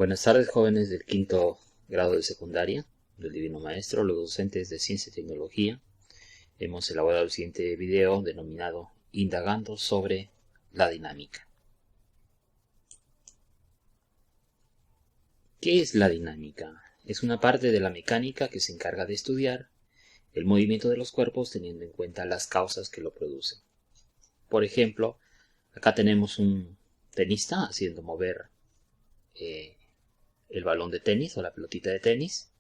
Buenas tardes, jóvenes del quinto grado de secundaria, del Divino Maestro, los docentes de Ciencia y Tecnología. Hemos elaborado el siguiente video denominado Indagando sobre la dinámica. ¿Qué es la dinámica? Es una parte de la mecánica que se encarga de estudiar el movimiento de los cuerpos teniendo en cuenta las causas que lo producen. Por ejemplo, acá tenemos un tenista haciendo mover el balón de tenis o la pelotita de tenis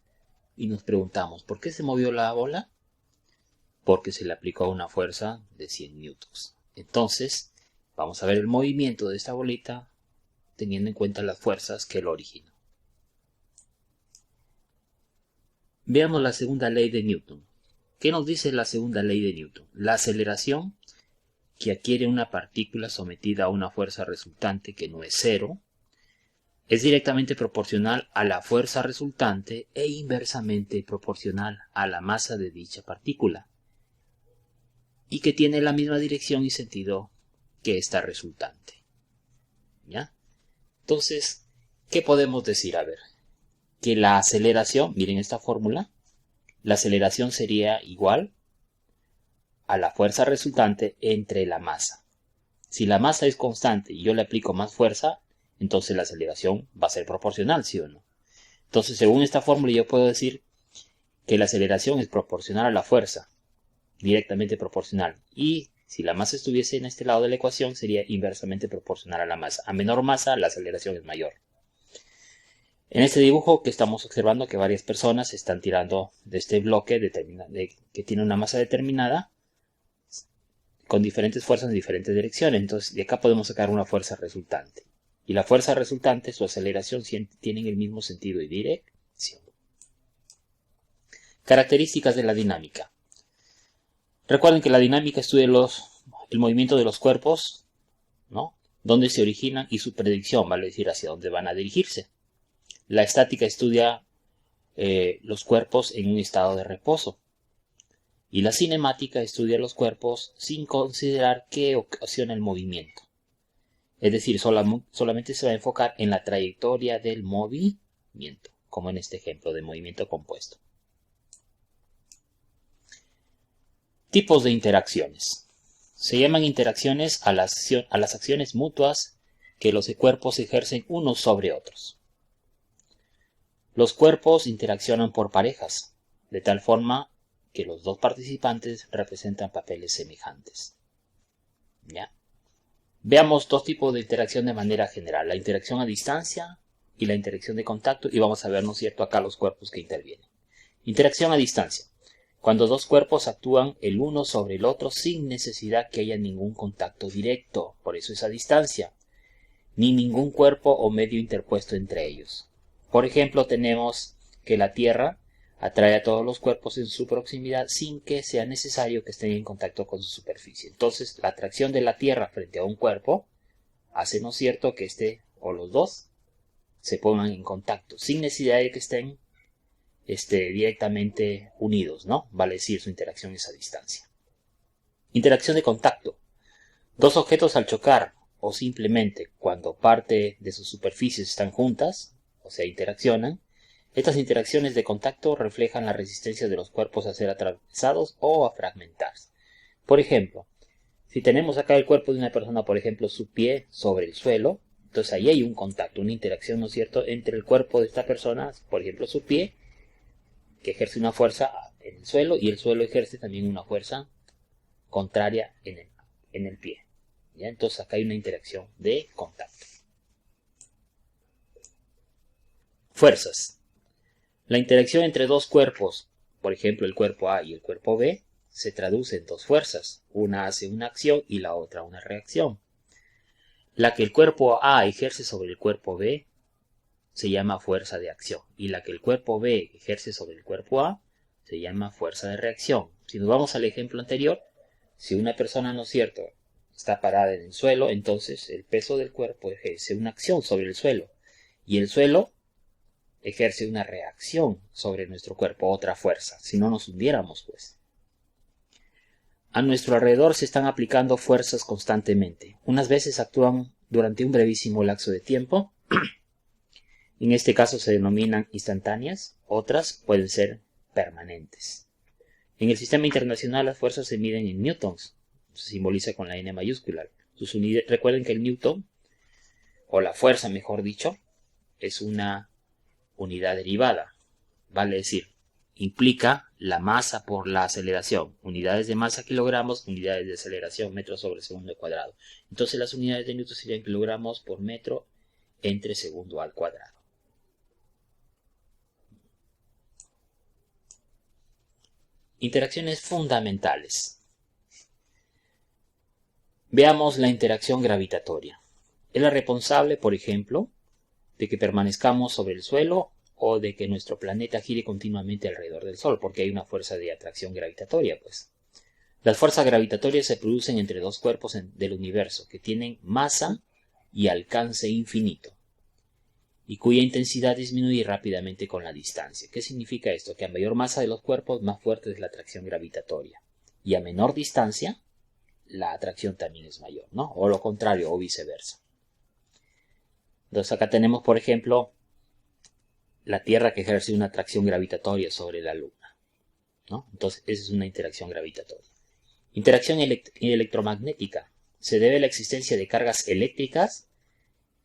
y nos preguntamos, ¿por qué se movió la bola? Porque se le aplicó una fuerza de 100 newtons. Entonces, vamos a ver el movimiento de esta bolita teniendo en cuenta las fuerzas que lo originan. Veamos la segunda ley de Newton. ¿Qué nos dice la segunda ley de Newton? La aceleración que adquiere una partícula sometida a una fuerza resultante que no es cero es directamente proporcional a la fuerza resultante e inversamente proporcional a la masa de dicha partícula, y que tiene la misma dirección y sentido que esta resultante. ¿Ya? Entonces, ¿qué podemos decir? A ver, que la aceleración, miren esta fórmula, la aceleración sería igual a la fuerza resultante entre la masa. Si la masa es constante y yo le aplico más fuerza, entonces la aceleración va a ser proporcional, ¿sí o no? Entonces, según esta fórmula, yo puedo decir que la aceleración es proporcional a la fuerza, directamente proporcional. Y si la masa estuviese en este lado de la ecuación, sería inversamente proporcional a la masa. A menor masa, la aceleración es mayor. En este dibujo que estamos observando que varias personas están tirando de este bloque que tiene una masa determinada con diferentes fuerzas en diferentes direcciones. Entonces, de acá podemos sacar una fuerza resultante. Y la fuerza resultante, su aceleración, tienen el mismo sentido y dirección. Características de la dinámica. Recuerden que la dinámica estudia el movimiento de los cuerpos, ¿no? Dónde se originan y su predicción, vale decir, hacia dónde van a dirigirse. La estática estudia los cuerpos en un estado de reposo. Y la cinemática estudia los cuerpos sin considerar qué ocasiona el movimiento. Es decir, solamente se va a enfocar en la trayectoria del movimiento, como en este ejemplo de movimiento compuesto. Tipos de interacciones. Se llaman interacciones a las acciones mutuas que los cuerpos ejercen unos sobre otros. Los cuerpos interaccionan por parejas, de tal forma que los dos participantes representan papeles semejantes. ¿Ya? Veamos dos tipos de interacción de manera general, la interacción a distancia y la interacción de contacto, y vamos a ver, ¿no es cierto?, acá los cuerpos que intervienen. Interacción a distancia. Cuando dos cuerpos actúan el uno sobre el otro sin necesidad que haya ningún contacto directo, por eso es a distancia, ni ningún cuerpo o medio interpuesto entre ellos. Por ejemplo, tenemos que la Tierra atrae a todos los cuerpos en su proximidad sin que sea necesario que estén en contacto con su superficie. Entonces, la atracción de la Tierra frente a un cuerpo hace, ¿no es cierto?, que este o los dos se pongan en contacto sin necesidad de que estén directamente unidos, ¿no? Vale decir, su interacción es a distancia. Interacción de contacto. Dos objetos al chocar o simplemente cuando parte de sus superficies están juntas, o sea, interaccionan, estas interacciones de contacto reflejan la resistencia de los cuerpos a ser atravesados o a fragmentarse. Por ejemplo, si tenemos acá el cuerpo de una persona, por ejemplo, su pie sobre el suelo, entonces ahí hay un contacto, una interacción, ¿no es cierto?, entre el cuerpo de esta persona, por ejemplo, su pie, que ejerce una fuerza en el suelo, y el suelo ejerce también una fuerza contraria en el pie. ¿Ya? Entonces acá hay una interacción de contacto. Fuerzas. La interacción entre dos cuerpos, por ejemplo el cuerpo A y el cuerpo B, se traduce en dos fuerzas. Una hace una acción y la otra una reacción. La que el cuerpo A ejerce sobre el cuerpo B se llama fuerza de acción, y la que el cuerpo B ejerce sobre el cuerpo A se llama fuerza de reacción. Si nos vamos al ejemplo anterior, si una persona, ¿no es cierto?, está parada en el suelo, entonces el peso del cuerpo ejerce una acción sobre el suelo, y el suelo ejerce una reacción sobre nuestro cuerpo, otra fuerza, si no nos hundiéramos, pues. A nuestro alrededor se están aplicando fuerzas constantemente. Unas veces actúan durante un brevísimo lapso de tiempo, En este caso se denominan instantáneas, otras pueden ser permanentes. En el sistema internacional las fuerzas se miden en newtons, se simboliza con la N mayúscula. Recuerden que el newton, o la fuerza mejor dicho, es una unidad derivada, vale decir, implica la masa por la aceleración, unidades de masa kilogramos, unidades de aceleración metros sobre segundo cuadrado. Entonces las unidades de newton serían kilogramos por metro entre segundo al cuadrado. Interacciones fundamentales. Veamos la interacción gravitatoria. Es la responsable, por ejemplo, de que permanezcamos sobre el suelo o de que nuestro planeta gire continuamente alrededor del Sol, porque hay una fuerza de atracción gravitatoria, pues. Las fuerzas gravitatorias se producen entre dos cuerpos del universo que tienen masa y alcance infinito, y cuya intensidad disminuye rápidamente con la distancia. ¿Qué significa esto? Que a mayor masa de los cuerpos, más fuerte es la atracción gravitatoria, y a menor distancia, la atracción también es mayor, ¿no? O lo contrario, o viceversa. Entonces acá tenemos, por ejemplo, la Tierra que ejerce una atracción gravitatoria sobre la Luna, ¿no? Entonces esa es una interacción gravitatoria. Interacción electromagnética. Se debe a la existencia de cargas eléctricas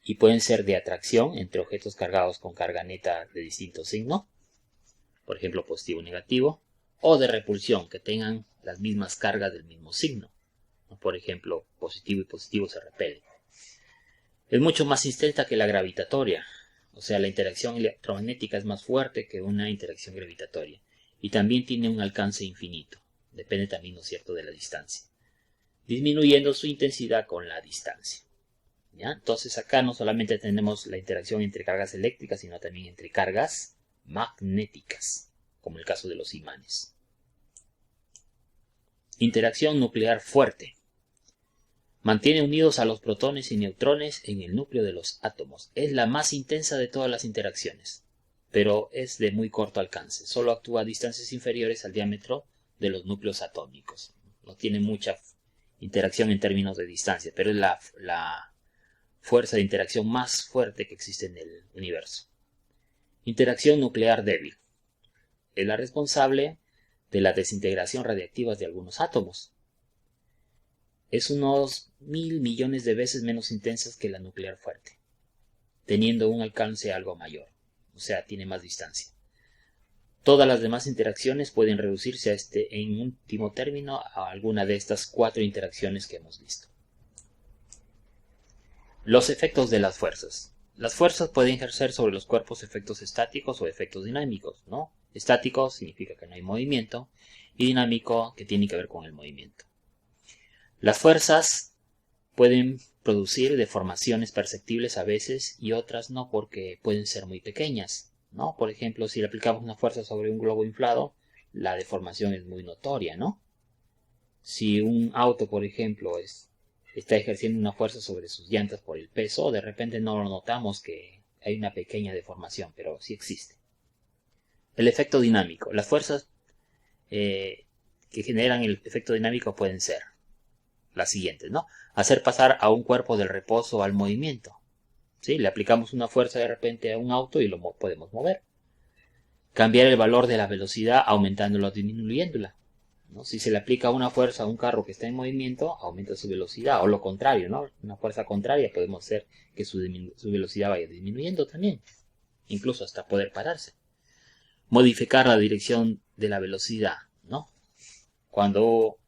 y pueden ser de atracción entre objetos cargados con carga neta de distinto signo, por ejemplo positivo o negativo, o de repulsión, que tengan las mismas cargas del mismo signo, ¿no? Por ejemplo, positivo y positivo se repelen. Es mucho más intensa que la gravitatoria, o sea, la interacción electromagnética es más fuerte que una interacción gravitatoria, y también tiene un alcance infinito, depende también, ¿no es cierto?, de la distancia, disminuyendo su intensidad con la distancia. ¿Ya? Entonces acá no solamente tenemos la interacción entre cargas eléctricas, sino también entre cargas magnéticas, como el caso de los imanes. Interacción nuclear fuerte. Mantiene unidos a los protones y neutrones en el núcleo de los átomos. Es la más intensa de todas las interacciones, pero es de muy corto alcance. Solo actúa a distancias inferiores al diámetro de los núcleos atómicos. No tiene mucha interacción en términos de distancia, pero es la fuerza de interacción más fuerte que existe en el universo. Interacción nuclear débil. Es la responsable de la desintegración radiactiva de algunos átomos. Es unos 1000 millones de veces menos intensa que la nuclear fuerte, teniendo un alcance algo mayor, o sea, tiene más distancia. Todas las demás interacciones pueden reducirse a en último término, a alguna de estas 4 interacciones que hemos visto. Los efectos de las fuerzas. Las fuerzas pueden ejercer sobre los cuerpos efectos estáticos o efectos dinámicos, ¿no? Estático significa que no hay movimiento, y dinámico que tiene que ver con el movimiento. Las fuerzas pueden producir deformaciones perceptibles a veces y otras no, porque pueden ser muy pequeñas, ¿no? Por ejemplo, si le aplicamos una fuerza sobre un globo inflado, la deformación es muy notoria, ¿no? Si un auto, por ejemplo, está ejerciendo una fuerza sobre sus llantas por el peso, de repente no lo notamos que hay una pequeña deformación, pero sí existe. El efecto dinámico. Las fuerzas que generan el efecto dinámico pueden ser las siguientes, ¿no? Hacer pasar a un cuerpo del reposo al movimiento. ¿Sí? Le aplicamos una fuerza de repente a un auto y lo podemos mover. Cambiar el valor de la velocidad aumentándola o disminuyéndola, ¿no? Si se le aplica una fuerza a un carro que está en movimiento, aumenta su velocidad, o lo contrario, ¿no? Una fuerza contraria podemos hacer que su velocidad vaya disminuyendo también, incluso hasta poder pararse. Modificar la dirección de la velocidad, ¿no? Cuando,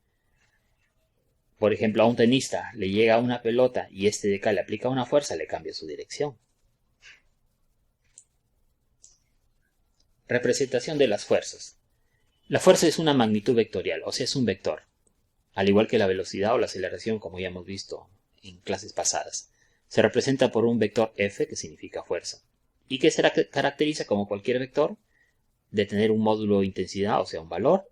por ejemplo, a un tenista le llega una pelota y de acá le aplica una fuerza, le cambia su dirección. Representación de las fuerzas. La fuerza es una magnitud vectorial, o sea, es un vector, al igual que la velocidad o la aceleración, como ya hemos visto en clases pasadas. Se representa por un vector F, que significa fuerza, y que se caracteriza como cualquier vector de tener un módulo de intensidad, o sea, un valor,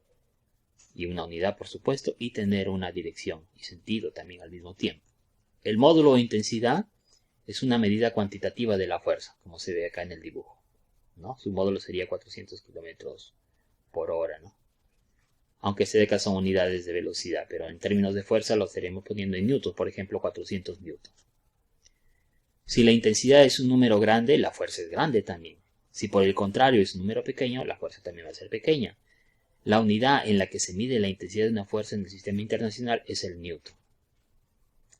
y una unidad, por supuesto, y tener una dirección y sentido también al mismo tiempo. El módulo de intensidad es una medida cuantitativa de la fuerza, como se ve acá en el dibujo, ¿no? Su módulo sería 400 kilómetros por hora, ¿no? Aunque acá son unidades de velocidad, pero en términos de fuerza lo estaremos poniendo en newtons, por ejemplo, 400 newtons. Si la intensidad es un número grande, la fuerza es grande también. Si por el contrario es un número pequeño, la fuerza también va a ser pequeña. La unidad en la que se mide la intensidad de una fuerza en el sistema internacional es el newton.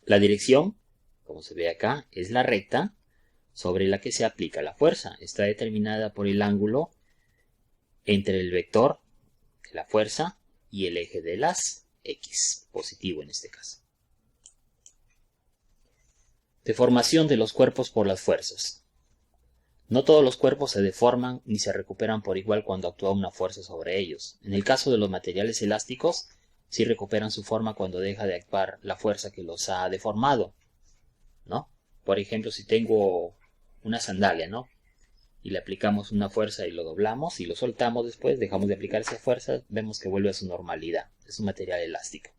La dirección, como se ve acá, es la recta sobre la que se aplica la fuerza. Está determinada por el ángulo entre el vector de la fuerza y el eje de las X, positivo en este caso. Deformación de los cuerpos por las fuerzas. No todos los cuerpos se deforman ni se recuperan por igual cuando actúa una fuerza sobre ellos. En el caso de los materiales elásticos, sí recuperan su forma cuando deja de actuar la fuerza que los ha deformado, ¿no? Por ejemplo, si tengo una sandalia, ¿no? Y le aplicamos una fuerza y lo doblamos y lo soltamos después, dejamos de aplicar esa fuerza, vemos que vuelve a su normalidad. Es un material elástico.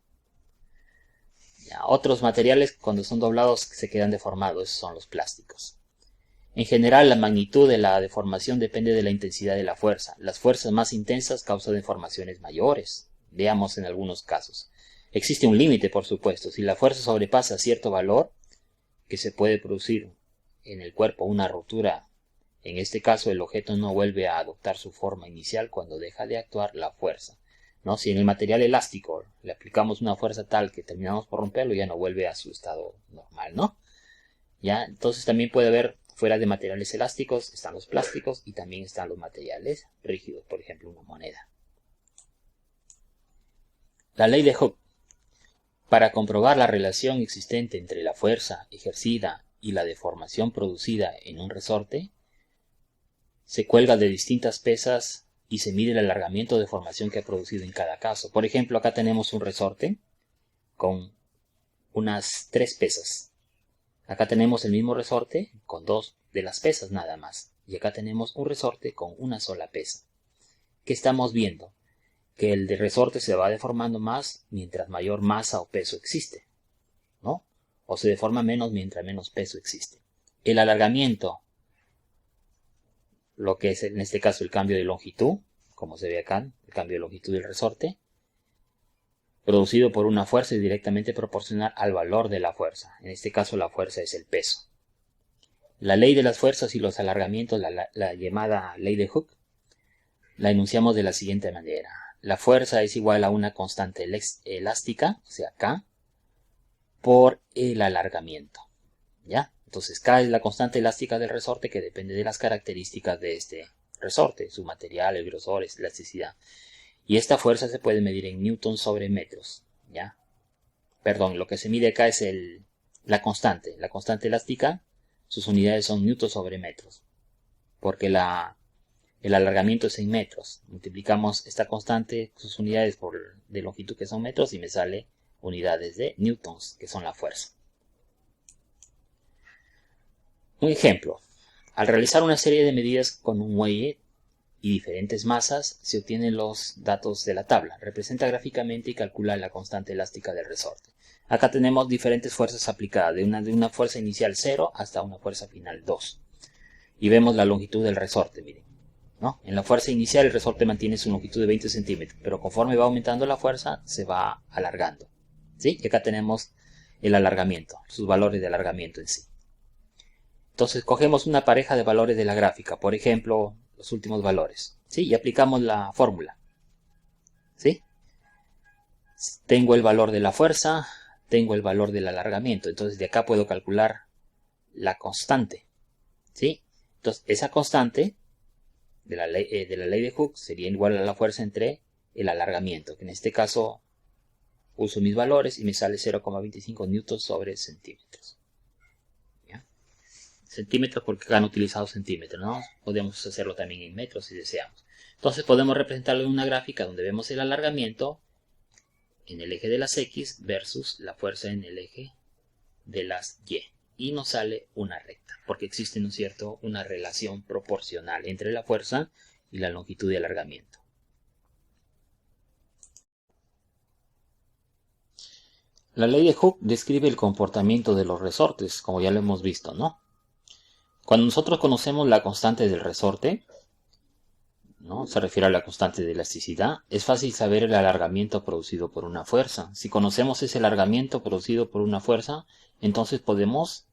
Ya, otros materiales cuando son doblados se quedan deformados, esos son los plásticos. En general, la magnitud de la deformación depende de la intensidad de la fuerza. Las fuerzas más intensas causan deformaciones mayores. Veamos en algunos casos. Existe un límite, por supuesto. Si la fuerza sobrepasa cierto valor, que se puede producir en el cuerpo una rotura. En este caso, el objeto no vuelve a adoptar su forma inicial cuando deja de actuar la fuerza, ¿no? Si en el material elástico le aplicamos una fuerza tal que terminamos por romperlo, ya no vuelve a su estado normal, ¿no? ¿Ya? Entonces también puede haber, fuera de materiales elásticos, están los plásticos y también están los materiales rígidos, por ejemplo, una moneda. La ley de Hooke. Para comprobar la relación existente entre la fuerza ejercida y la deformación producida en un resorte, se cuelga de distintas pesas y se mide el alargamiento o deformación que ha producido en cada caso. Por ejemplo, acá tenemos un resorte con unas 3 pesas. Acá tenemos el mismo resorte con 2 de las pesas nada más. Y acá tenemos un resorte con una sola pesa. ¿Qué estamos viendo? Que el de resorte se va deformando más mientras mayor masa o peso existe, ¿no? O se deforma menos mientras menos peso existe. El alargamiento, lo que es en este caso el cambio de longitud, como se ve acá, el cambio de longitud del resorte, producido por una fuerza es directamente proporcional al valor de la fuerza. En este caso la fuerza es el peso. La ley de las fuerzas y los alargamientos, la llamada ley de Hooke, la enunciamos de la siguiente manera. La fuerza es igual a una constante elástica, o sea, K, por el alargamiento. ¿Ya? Entonces, K es la constante elástica del resorte que depende de las características de este resorte, su material, el grosor, elasticidad. Y esta fuerza se puede medir en newtons sobre metros. ¿Ya? Perdón, lo que se mide acá es la constante elástica, sus unidades son newtons sobre metros. Porque el alargamiento es en metros. Multiplicamos esta constante, sus unidades de longitud que son metros y me sale unidades de newtons, que son la fuerza. Un ejemplo. Al realizar una serie de medidas con un muelle y diferentes masas, se obtienen los datos de la tabla. Representa gráficamente y calcula la constante elástica del resorte. Acá tenemos diferentes fuerzas aplicadas, de una fuerza inicial 0 hasta una fuerza final 2. Y vemos la longitud del resorte, miren. ¿No? En la fuerza inicial el resorte mantiene su longitud de 20 centímetros, pero conforme va aumentando la fuerza se va alargando. ¿Sí? Y acá tenemos el alargamiento, sus valores de alargamiento en sí. Entonces cogemos una pareja de valores de la gráfica, por ejemplo, los últimos valores, ¿sí? Y aplicamos la fórmula. ¿Sí? Tengo el valor de la fuerza, tengo el valor del alargamiento, entonces de acá puedo calcular la constante. ¿Sí? Entonces esa constante de la ley de Hooke sería igual a la fuerza entre el alargamiento, que en este caso uso mis valores y me sale 0,25 newtons sobre centímetros. ¿Ya? Centímetros porque acá han utilizado centímetros, ¿no? Podemos hacerlo también en metros si deseamos. Entonces podemos representarlo en una gráfica donde vemos el alargamiento en el eje de las X versus la fuerza en el eje de las Y. Y nos sale una recta, porque existe, ¿no es cierto?, una relación proporcional entre la fuerza y la longitud de alargamiento. La ley de Hooke describe el comportamiento de los resortes, como ya lo hemos visto, ¿no? Cuando nosotros conocemos la constante del resorte, ¿no? Se refiere a la constante de elasticidad, es fácil saber el alargamiento producido por una fuerza. Si conocemos ese alargamiento producido por una fuerza, entonces podemos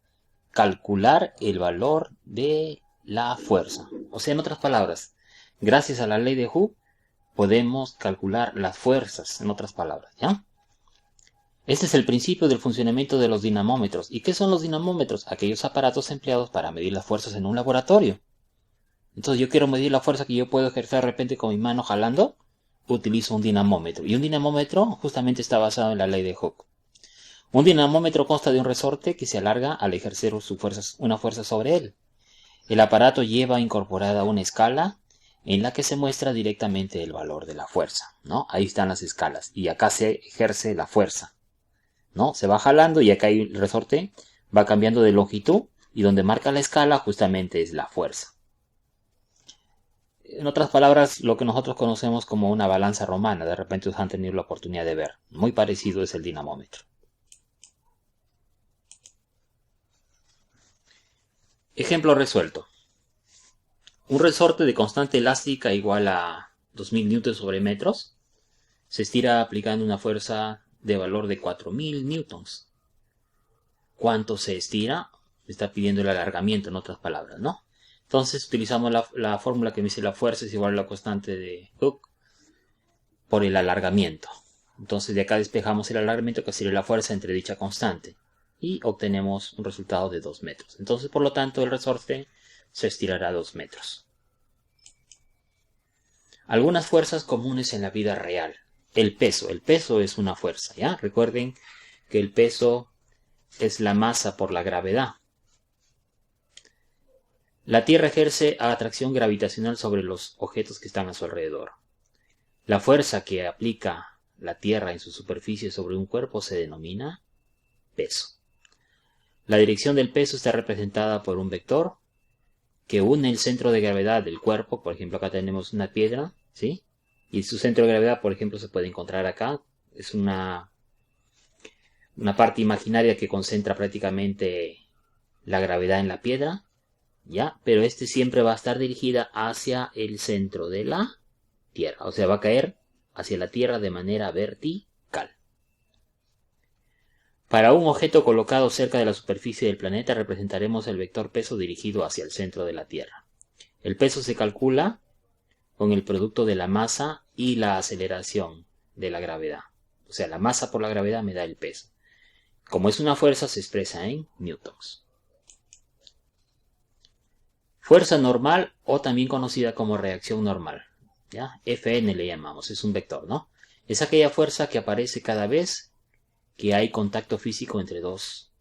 calcular el valor de la fuerza. O sea, en otras palabras, gracias a la ley de Hooke podemos calcular las fuerzas, en otras palabras, ¿ya? Este es el principio del funcionamiento de los dinamómetros. ¿Y qué son los dinamómetros? Aquellos aparatos empleados para medir las fuerzas en un laboratorio. Entonces yo quiero medir la fuerza que yo puedo ejercer de repente con mi mano jalando, utilizo un dinamómetro. Y un dinamómetro justamente está basado en la ley de Hooke. Un dinamómetro consta de un resorte que se alarga al ejercer una fuerza sobre él. El aparato lleva incorporada una escala en la que se muestra directamente el valor de la fuerza, ¿no? Ahí están las escalas y acá se ejerce la fuerza, ¿no? Se va jalando y acá el resorte va cambiando de longitud y donde marca la escala justamente es la fuerza. En otras palabras, lo que nosotros conocemos como una balanza romana, de repente ustedes han tenido la oportunidad de ver. Muy parecido es el dinamómetro. Ejemplo resuelto. Un resorte de constante elástica igual a 2000 newtons sobre metros se estira aplicando una fuerza de valor de 4000 newtons. ¿Cuánto se estira? Está pidiendo el alargamiento, en otras palabras, ¿no? Entonces utilizamos la fórmula que me dice la fuerza es igual a la constante de Hooke por el alargamiento. Entonces de acá despejamos el alargamiento que sería la fuerza entre dicha constante y obtenemos un resultado de 2 metros. Entonces por lo tanto el resorte se estirará 2 metros. Algunas fuerzas comunes en la vida real. El peso es una fuerza, ¿ya? Recuerden que el peso es la masa por la gravedad. La Tierra ejerce atracción gravitacional sobre los objetos que están a su alrededor. La fuerza que aplica la Tierra en su superficie sobre un cuerpo se denomina peso. La dirección del peso está representada por un vector que une el centro de gravedad del cuerpo. Por ejemplo, acá tenemos una piedra, ¿sí? Y su centro de gravedad, por ejemplo, se puede encontrar acá. Es una parte imaginaria que concentra prácticamente la gravedad en la piedra, ¿ya? Pero este siempre va a estar dirigida hacia el centro de la Tierra. O sea, va a caer hacia la Tierra de manera vertical. Para un objeto colocado cerca de la superficie del planeta representaremos el vector peso dirigido hacia el centro de la Tierra. El peso se calcula con el producto de la masa y la aceleración de la gravedad. O sea, la masa por la gravedad me da el peso. Como es una fuerza, se expresa en newtons. Fuerza normal o también conocida como reacción normal, ¿ya? Fn le llamamos, es un vector, ¿no? Es aquella fuerza que aparece cada vez que hay contacto físico entre dos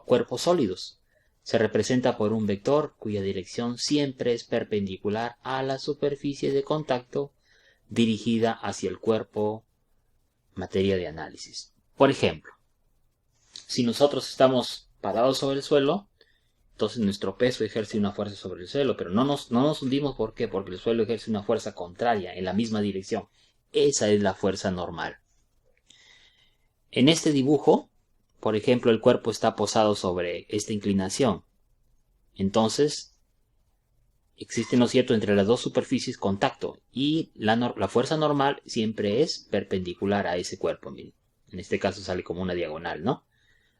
cuerpos sólidos. Se representa por un vector cuya dirección siempre es perpendicular a la superficie de contacto dirigida hacia el cuerpo materia de análisis. Por ejemplo, si nosotros estamos parados sobre el suelo, entonces nuestro peso ejerce una fuerza sobre el suelo, pero no nos hundimos. ¿Por qué? Porque el suelo ejerce una fuerza contraria en la misma dirección. Esa es la fuerza normal. En este dibujo, por ejemplo, el cuerpo está posado sobre esta inclinación. Entonces, existe, ¿no es cierto?, entre las dos superficies contacto. Y la fuerza normal siempre es perpendicular a ese cuerpo. Miren. En este caso sale como una diagonal, ¿no?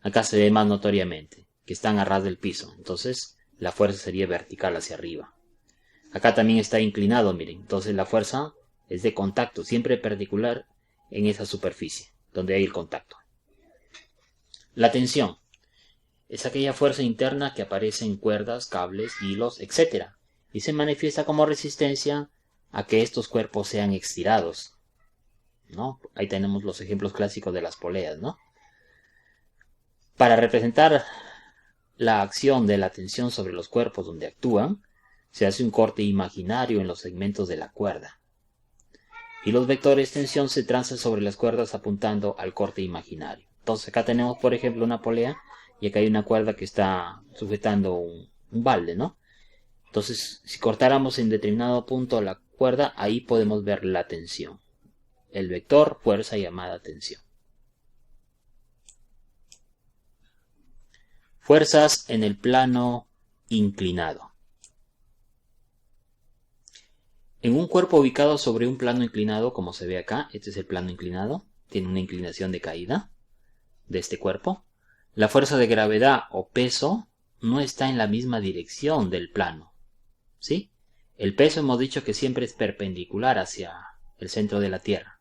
Acá se ve más notoriamente que están a ras del piso. Entonces, la fuerza sería vertical hacia arriba. Acá también está inclinado, miren. Entonces, la fuerza es de contacto, siempre perpendicular en esa superficie donde hay el contacto. La tensión es aquella fuerza interna que aparece en cuerdas, cables, hilos, etc. y se manifiesta como resistencia a que estos cuerpos sean estirados, ¿no? Ahí tenemos los ejemplos clásicos de las poleas, ¿no? Para representar la acción de la tensión sobre los cuerpos donde actúan, se hace un corte imaginario en los segmentos de la cuerda. Y los vectores de tensión se trazan sobre las cuerdas apuntando al corte imaginario. Entonces acá tenemos, por ejemplo, una polea y acá hay una cuerda que está sujetando un balde, ¿no? Entonces, si cortáramos en determinado punto la cuerda, ahí podemos ver la tensión. El vector fuerza llamada tensión. Fuerzas en el plano inclinado. En un cuerpo ubicado sobre un plano inclinado, como se ve acá, este es el plano inclinado, tiene una inclinación de caída de este cuerpo. La fuerza de gravedad o peso no está en la misma dirección del plano, ¿sí? El peso hemos dicho que siempre es perpendicular hacia el centro de la Tierra,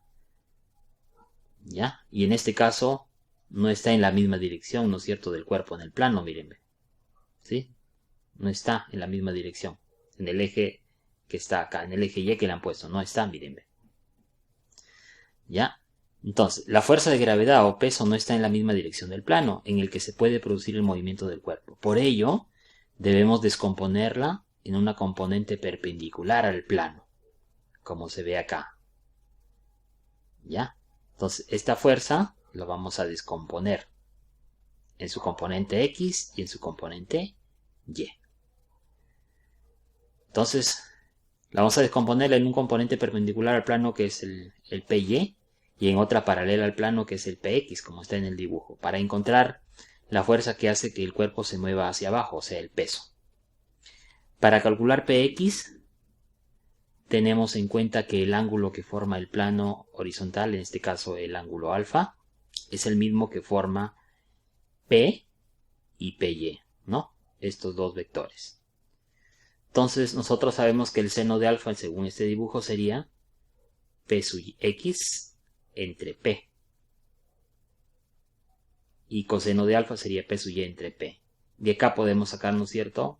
¿ya? Y en este caso no está en la misma dirección, ¿no es cierto?, del cuerpo en el plano, miren, ¿sí? No está en la misma dirección, en el eje que está acá, en el eje Y que le han puesto, no está, miren, ¿ya? Entonces, la fuerza de gravedad o peso no está en la misma dirección del plano en el que se puede producir el movimiento del cuerpo. Por ello, debemos descomponerla en una componente perpendicular al plano, como se ve acá, ¿ya? Entonces, esta fuerza la vamos a descomponer en su componente X y en su componente Y. Entonces, la vamos a descomponer en un componente perpendicular al plano que es el PY y en otra paralela al plano que es el PX, como está en el dibujo, para encontrar la fuerza que hace que el cuerpo se mueva hacia abajo, o sea, el peso. Para calcular PX, tenemos en cuenta que el ángulo que forma el plano horizontal, en este caso el ángulo alfa, es el mismo que forma P y PY, ¿no? Estos dos vectores. Entonces nosotros sabemos que el seno de alfa, según este dibujo, sería P sub X entre P. Y coseno de alfa sería P sub Y entre P. De acá podemos sacar, ¿no es cierto?,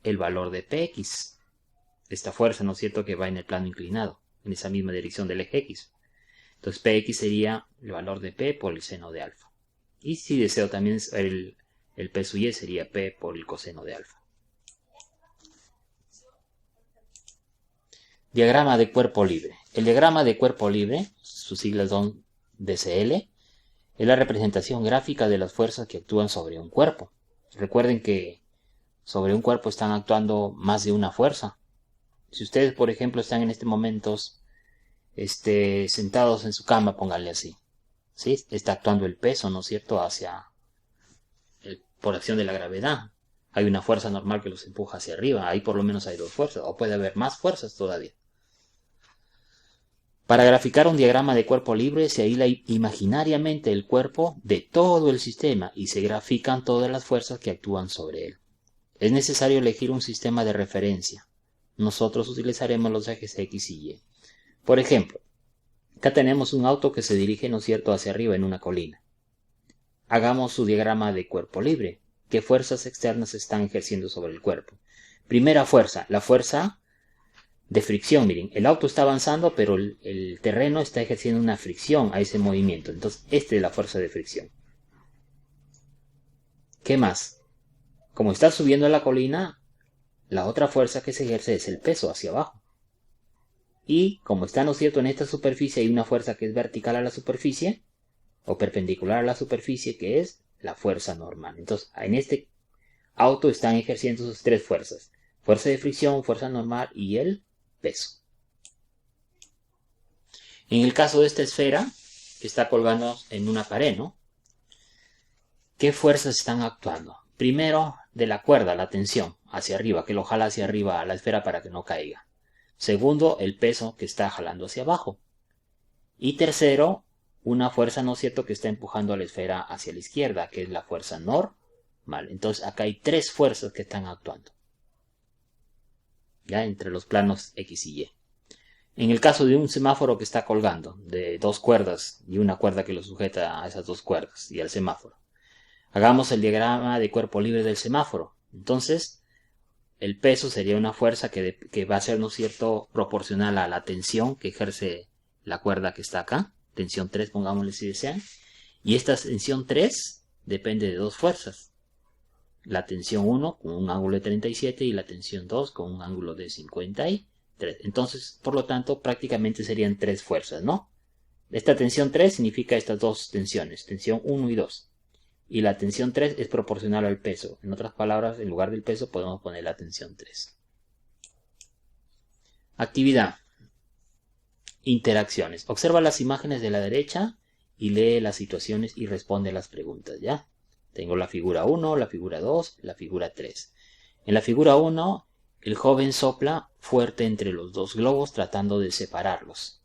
el valor de PX. Esta fuerza, ¿no es cierto?, que va en el plano inclinado, en esa misma dirección del eje X. Entonces PX sería el valor de P por el seno de alfa. Y si deseo también el P sub Y sería P por el coseno de alfa. Diagrama de cuerpo libre. El diagrama de cuerpo libre, sus siglas son DCL, es la representación gráfica de las fuerzas que actúan sobre un cuerpo. Recuerden que sobre un cuerpo están actuando más de una fuerza. Si ustedes, por ejemplo, están en este momento sentados en su cama, pónganle así, ¿sí? Está actuando el peso, ¿no es cierto?, por acción de la gravedad. Hay una fuerza normal que los empuja hacia arriba. Ahí por lo menos hay dos fuerzas, o puede haber más fuerzas todavía. Para graficar un diagrama de cuerpo libre se aísla imaginariamente el cuerpo de todo el sistema y se grafican todas las fuerzas que actúan sobre él. Es necesario elegir un sistema de referencia. Nosotros utilizaremos los ejes X y Y. Por ejemplo, acá tenemos un auto que se dirige, ¿no es cierto?, hacia arriba en una colina. Hagamos su diagrama de cuerpo libre. ¿Qué fuerzas externas están ejerciendo sobre el cuerpo? Primera fuerza, la fuerza de fricción. Miren, el auto está avanzando, pero el terreno está ejerciendo una fricción a ese movimiento. Entonces, esta es la fuerza de fricción. ¿Qué más? Como está subiendo a la colina, la otra fuerza que se ejerce es el peso hacia abajo. Y como está, ¿no es cierto?, en esta superficie hay una fuerza que es vertical a la superficie, o perpendicular a la superficie, que es la fuerza normal. Entonces, en este auto están ejerciendo sus tres fuerzas. Fuerza de fricción, fuerza normal y el peso. En el caso de esta esfera, que está colgando en una pared, ¿no?, ¿qué fuerzas están actuando? Primero, de la cuerda, la tensión hacia arriba, que lo jala hacia arriba a la esfera para que no caiga. Segundo, el peso que está jalando hacia abajo. Y tercero, una fuerza, ¿no es cierto?, que está empujando a la esfera hacia la izquierda, que es la fuerza normal. Entonces acá hay tres fuerzas que están actuando, ya entre los planos X y Y. En el caso de un semáforo que está colgando de dos cuerdas y una cuerda que lo sujeta a esas dos cuerdas y al semáforo, hagamos el diagrama de cuerpo libre del semáforo. Entonces, el peso sería una fuerza que va a ser, ¿no es cierto?, proporcional a la tensión que ejerce la cuerda que está acá. Tensión 3, pongámosle si desean. Y esta tensión 3 depende de dos fuerzas. La tensión 1 con un ángulo de 37 y la tensión 2 con un ángulo de 53. Entonces, por lo tanto, prácticamente serían tres fuerzas, ¿no? Esta tensión 3 significa estas dos tensiones, tensión 1 y 2. Y la tensión 3 es proporcional al peso. En otras palabras, en lugar del peso podemos poner la tensión 3. Actividad. Interacciones. Observa las imágenes de la derecha y lee las situaciones y responde las preguntas, ¿ya? Tengo la figura 1, la figura 2, la figura 3. En la figura 1, el joven sopla fuerte entre los dos globos tratando de separarlos.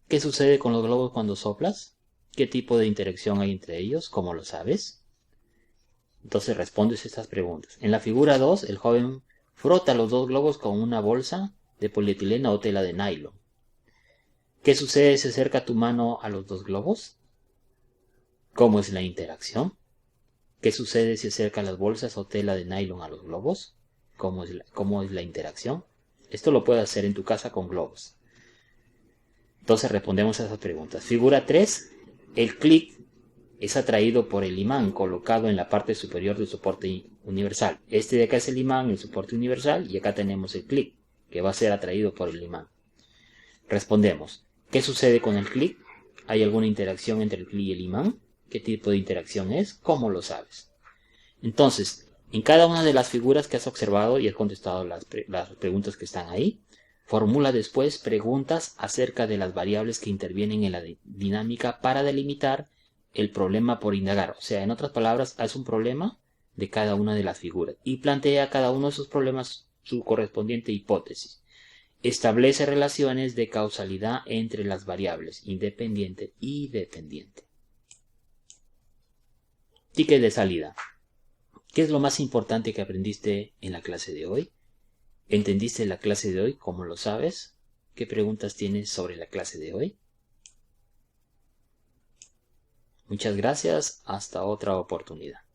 ¿Qué sucede con los globos cuando soplas? ¿Qué tipo de interacción hay entre ellos? ¿Cómo lo sabes? Entonces respondes estas preguntas. En la figura 2, el joven frota los dos globos con una bolsa de polietileno o tela de nylon. ¿Qué sucede si acerca tu mano a los dos globos? ¿Cómo es la interacción? ¿Qué sucede si acerca las bolsas o tela de nylon a los globos? ¿Cómo es la interacción? Esto lo puedes hacer en tu casa con globos. Entonces respondemos a esas preguntas. Figura 3. El clic es atraído por el imán colocado en la parte superior del soporte universal. Este de acá es el imán, el soporte universal, y acá tenemos el clic, que va a ser atraído por el imán. Respondemos. ¿Qué sucede con el clic? ¿Hay alguna interacción entre el clic y el imán? ¿Qué tipo de interacción es? ¿Cómo lo sabes? Entonces, en cada una de las figuras que has observado y has contestado las preguntas que están ahí, formula después preguntas acerca de las variables que intervienen en la dinámica para delimitar el problema por indagar. O sea, en otras palabras, haz un problema de cada una de las figuras y plantea a cada uno de esos problemas su correspondiente hipótesis. Establece relaciones de causalidad entre las variables independiente y dependiente. Ticket de salida. ¿Qué es lo más importante que aprendiste en la clase de hoy? ¿Entendiste la clase de hoy? ¿Cómo lo sabes? ¿Qué preguntas tienes sobre la clase de hoy? Muchas gracias. Hasta otra oportunidad.